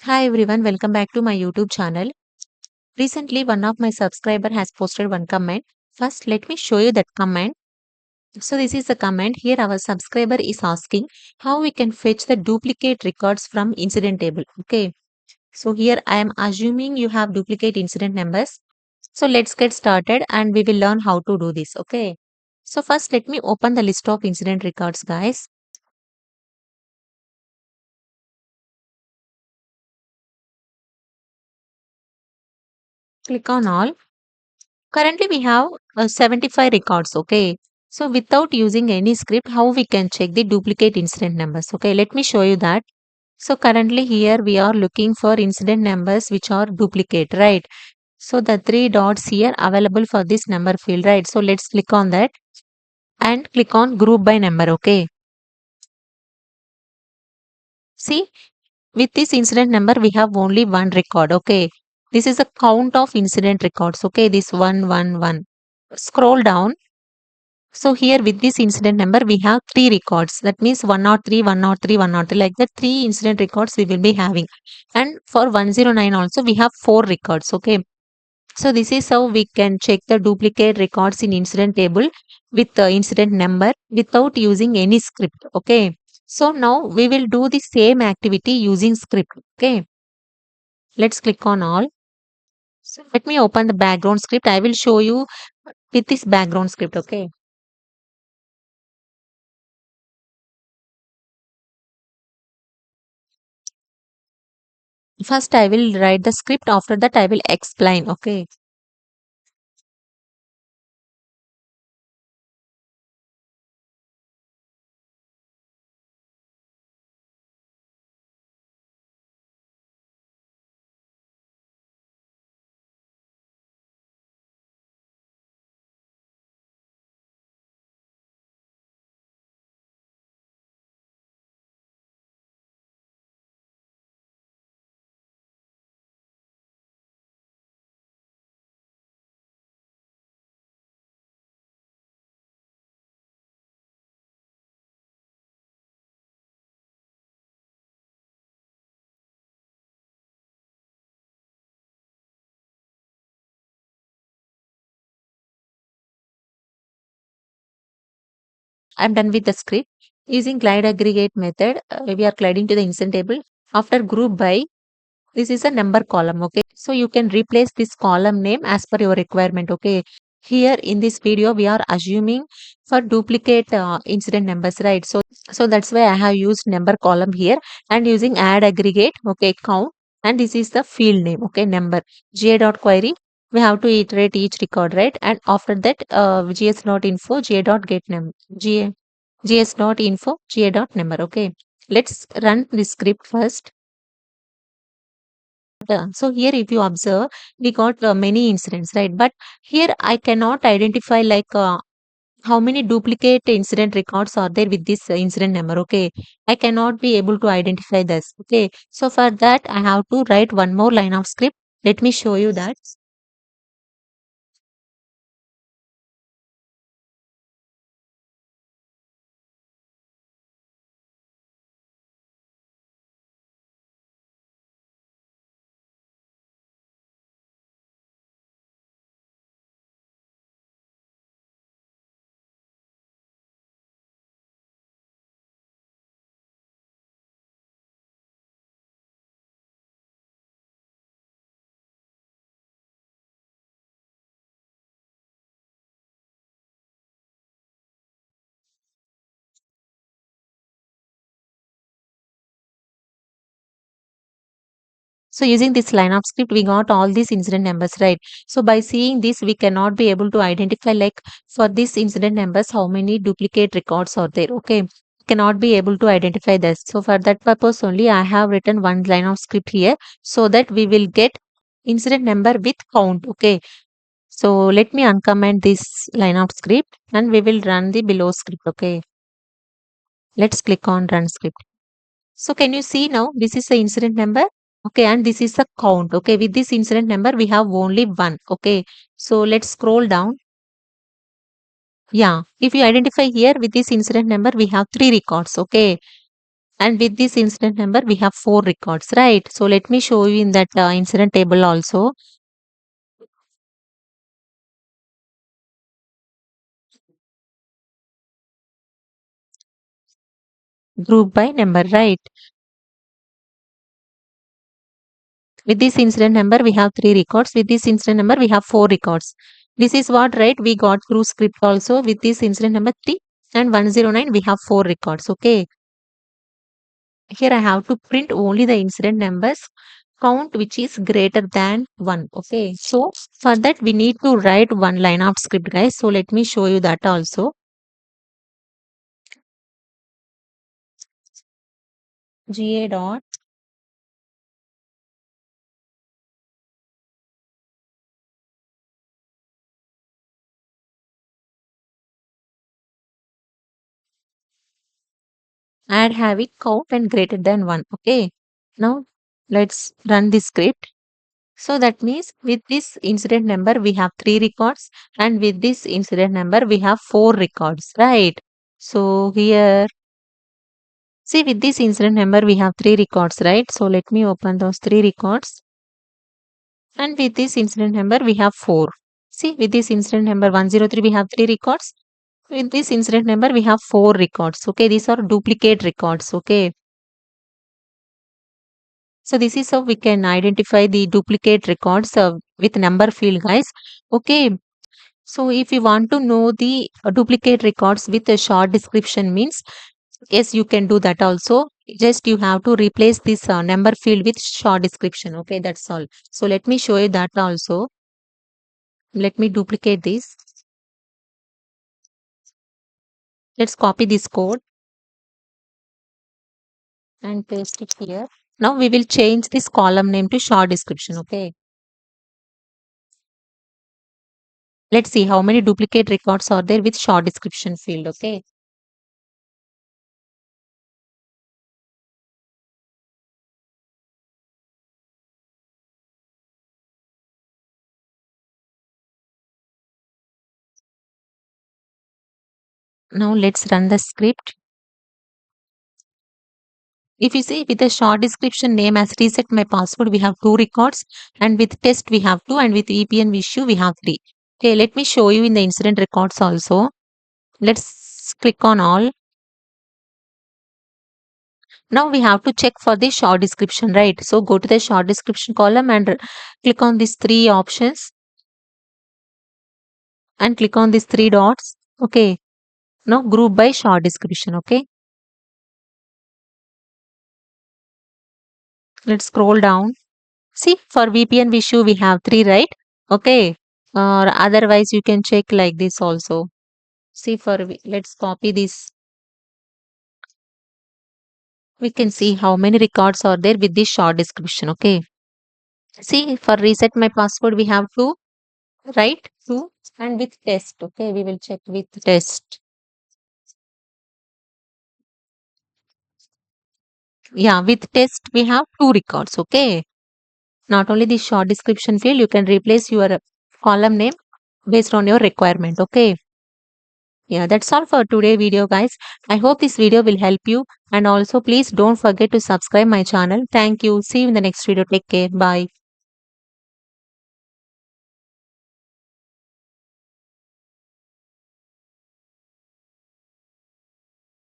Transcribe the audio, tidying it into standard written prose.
Hi everyone, welcome back to my YouTube channel. Recently, one of my subscriber has posted one comment. First, let me show you that comment. So this is the comment. Here our subscriber is asking how we can fetch the duplicate records from incident table. Okay. So here I am assuming you have duplicate incident numbers. So let's get started and we will learn how to do this. Okay. So first let me open the list of incident records, guys. Click on all. Currently, we have 75 records. Okay. So, without using any script, how we can check the duplicate incident numbers? Okay. Let me show you that. So, currently, here we are looking for incident numbers which are duplicate, right? So, the three dots here available for this number field, right? So, let's click on that and click on group by number. Okay. See, with this incident number, we have only one record. Okay. This is a count of incident records. Okay. This 111. Scroll down. So here with this incident number, we have three records. That means 103, 103, 103. Like that, three incident records we will be having. And for 109 also, we have four records. Okay. So this is how we can check the duplicate records in incident table with the incident number without using any script. Okay. So now we will do the same activity using script. Okay. Let's click on all. So let me open the background script. I will show you with this background script. Okay. First, I will write the script. After that, I will explain. Okay. I'm done with the script. Using glide aggregate method, we are gliding to the instance table. After group by, this is a number column. Okay. So you can replace this column name as per your requirement. Okay. Here in this video, we are assuming for duplicate incident numbers, right? So that's why I have used number column here and using add aggregate. Okay. Count. And this is the field name. Okay. Number ga.query. We have to iterate each record, right? And after that, gs.info, ga.get number, gs.info, ga.number. Okay. Let's run the script first. So here, if you observe, we got many incidents, right? But here I cannot identify like how many duplicate incident records are there with this incident number. Okay, I cannot be able to identify this. Okay, so for that I have to write one more line of script. Let me show you that. So using this line of script, we got all these incident numbers, right? So by seeing this, we cannot be able to identify like for this incident numbers, how many duplicate records are there. Okay. Cannot be able to identify this. So for that purpose only, I have written one line of script here so that we will get incident number with count. Okay. So let me uncomment this line of script and we will run the below script. Okay. Let's click on run script. So can you see now this is the incident number? Okay, and this is the count. Okay, with this incident number, we have only one. Okay, so let's scroll down. Yeah, if you identify here with this incident number, we have three records. Okay, And with this incident number, we have 4 records, right? So let me show you in that incident table also. Group by number, right? With this incident number, we have 3 records. With this incident number, we have 4 records. This is what, right? We got through script also. With this incident number 3 and 109, we have 4 records. Okay. Here I have to print only the incident numbers count which is greater than 1. Okay. So for that, we need to write one line of script, guys. So let me show you that also. GA dot add having count and greater than 1. Okay. Now let's run the script. So that means with this incident number, we have 3 records, and with this incident number, we have 4 records, right? So here, see with this incident number, we have 3 records, right? So let me open those 3 records. And with this incident number, we have 4. See with this incident number 103, we have 3 records. With this incident number, we have 4 records. Okay, these are duplicate records. Okay. So this is how we can identify the duplicate records with number field, guys. Okay. So if you want to know the duplicate records with a short description means, yes, you can do that also. Just you have to replace this number field with short description. Okay, that's all. So let me show you that also. Let me duplicate this. Let's copy this code and paste it here. Now we will change this column name to short description. Okay. Let's see how many duplicate records are there with short description field. Okay. Now let's run the script. If you see with the short description name as reset my password, we have 2 records, and with test we have 2, and with VPN issue we have 3. Okay, let me show you in the incident records also. Let's click on all. Now we have to check for the short description, right? So go to the short description column and click on these 3 options and click on these 3 dots. Okay. Now group by short description. Okay. Let's scroll down. See for VPN issue we have 3, right? Okay. Or otherwise you can check like this also. See let's copy this. We can see how many records are there with this short description. Okay. See for reset my password we have to write 2 and with test. Okay. We will check with test. Yeah. With test we have 2 records. Okay. Not only the short description field, you can replace your column name based on your requirement. Okay. Yeah, that's all for today video, guys. I hope this video will help you, and also please don't forget to subscribe my channel. Thank you. See you in the next video. Take care. Bye.